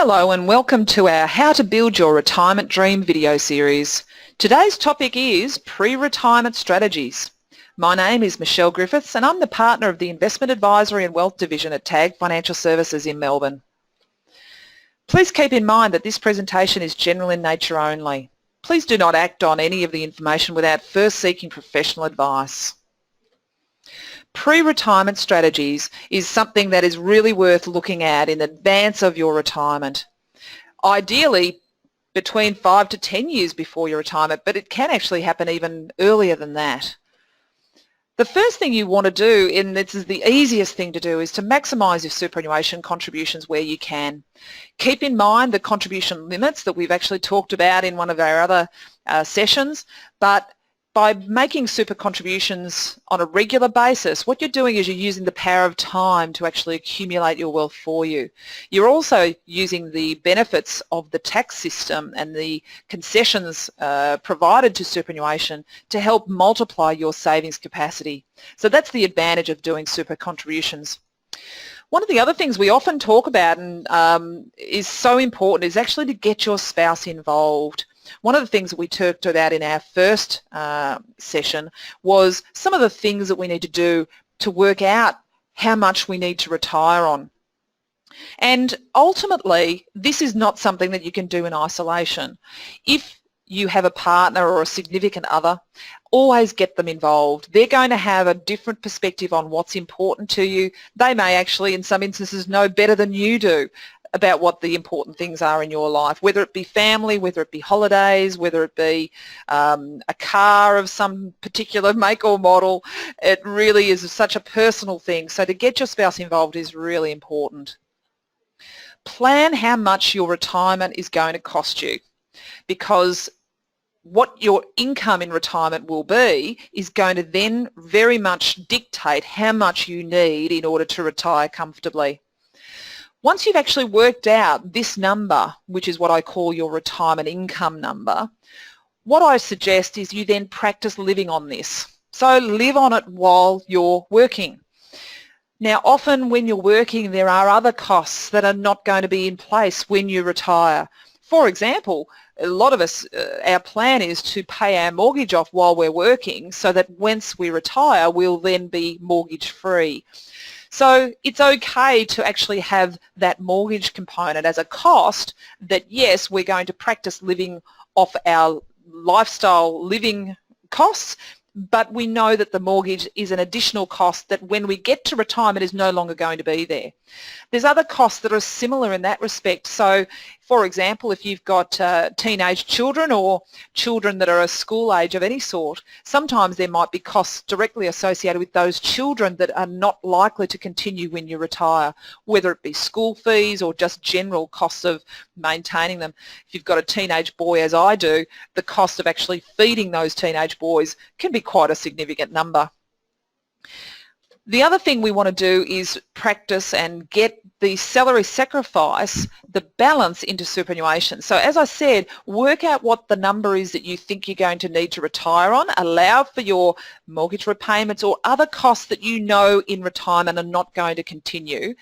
Hello and welcome to our How to Build Your Retirement Dream video series. Today's topic is pre-retirement strategies. My name is Michelle Griffiths and I'm the partner of the Investment Advisory and Wealth Division at TAG Financial Services in Melbourne. Please keep in mind that this presentation is general in nature only. Please do not act on any of the information without first seeking professional advice. Pre-retirement strategies is something that is really worth looking at in advance of your retirement. Ideally between 5 to 10 years before your retirement, but it can actually happen even earlier than that. The first thing you want to do, and this is the easiest thing to do, is to maximise your superannuation contributions where you can. Keep in mind the contribution limits that we've actually talked about in one of our other sessions, but by making super contributions on a regular basis, what you're doing is you're using the power of time to actually accumulate your wealth for you. You're also using the benefits of the tax system and the concessions provided to superannuation to help multiply your savings capacity. So that's the advantage of doing super contributions. One of the other things we often talk about and is so important is actually to get your spouse involved. One of the things that we talked about in our first session was some of the things that we need to do to work out how much we need to retire on. And ultimately, this is not something that you can do in isolation. If you have a partner or a significant other, always get them involved. They're going to have a different perspective on what's important to you. They may actually, in some instances, know better than you do about what the important things are in your life, whether it be family, whether it be holidays, whether it be a car of some particular make or model. It really is such a personal thing. So to get your spouse involved is really important. Plan how much your retirement is going to cost you, because what your income in retirement will be is going to then very much dictate how much you need in order to retire comfortably. Once you've actually worked out this number, which is what I call your retirement income number, what I suggest is you then practice living on this. So live on it while you're working. Now often when you're working there are other costs that are not going to be in place when you retire. For example, a lot of us, our plan is to pay our mortgage off while we're working so that once we retire we'll then be mortgage free. So it's okay to actually have that mortgage component as a cost that, yes, we're going to practice living off our lifestyle living costs, but we know that the mortgage is an additional cost that when we get to retirement is no longer going to be there. There's other costs that are similar in that respect. So, for example, if you've got teenage children or children that are a school age of any sort, sometimes there might be costs directly associated with those children that are not likely to continue when you retire, whether it be school fees or just general costs of maintaining them. If you've got a teenage boy, as I do, the cost of actually feeding those teenage boys can be quite a significant number. The other thing we want to do is practice and get the salary sacrifice, the balance into superannuation. So as I said, work out what the number is that you think you're going to need to retire on, allow for your mortgage repayments or other costs that you know in retirement are not going to continue.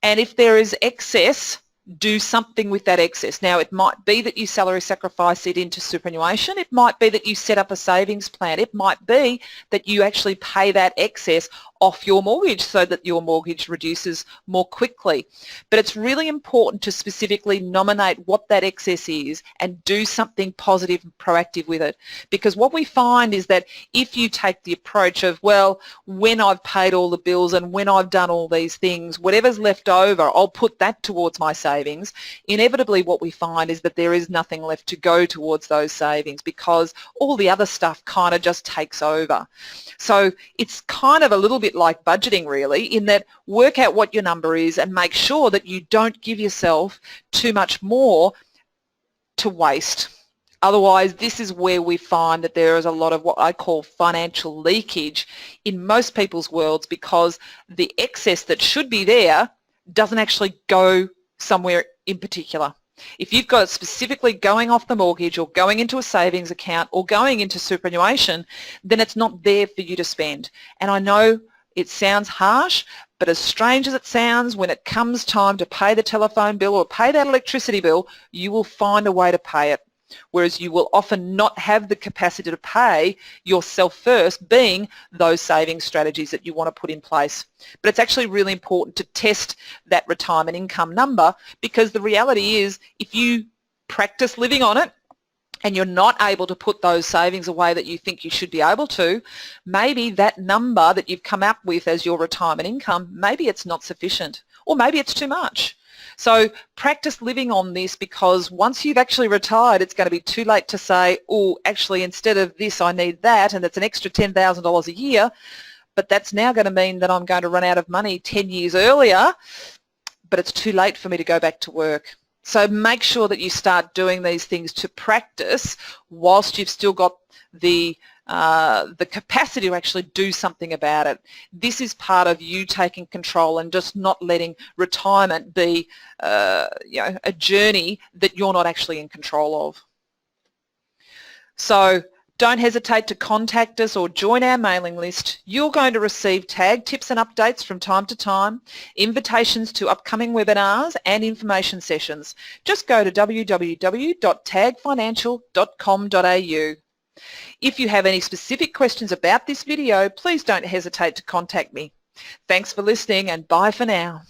And if there is excess, do something with that excess. Now it might be that you salary sacrifice it into superannuation, it might be that you set up a savings plan, it might be that you actually pay that excess off your mortgage so that your mortgage reduces more quickly. But it's really important to specifically nominate what that excess is and do something positive and proactive with it. Because what we find is that if you take the approach of, well, when I've paid all the bills and when I've done all these things, whatever's left over, I'll put that towards my savings, inevitably what we find is that there is nothing left to go towards those savings because all the other stuff kind of just takes over. So it's kind of a little bit like budgeting really, in that work out what your number is and make sure that you don't give yourself too much more to waste. Otherwise, this is where we find that there is a lot of what I call financial leakage in most people's worlds, because the excess that should be there doesn't actually go somewhere in particular. If you've got it specifically going off the mortgage or going into a savings account or going into superannuation, then it's not there for you to spend. And I know It sounds harsh, but as strange as it sounds, when it comes time to pay the telephone bill or pay that electricity bill, you will find a way to pay it. Whereas you will often not have the capacity to pay yourself first, being those saving strategies that you want to put in place. But it's actually really important to test that retirement income number, because the reality is if you practice living on it and you're not able to put those savings away that you think you should be able to, maybe that number that you've come up with as your retirement income, maybe it's not sufficient, or maybe it's too much. So practice living on this, because once you've actually retired, it's going to be too late to say, oh, actually instead of this I need that, and that's an extra $10,000 a year, but that's now going to mean that I'm going to run out of money 10 years earlier, but it's too late for me to go back to work. So make sure that you start doing these things to practice whilst you've still got the capacity to actually do something about it. This is part of you taking control and just not letting retirement be a journey that you're not actually in control of. So don't hesitate to contact us or join our mailing list. You're going to receive TAG tips and updates from time to time, invitations to upcoming webinars and information sessions. Just go to www.tagfinancial.com.au. If you have any specific questions about this video, please don't hesitate to contact me. Thanks for listening, and bye for now.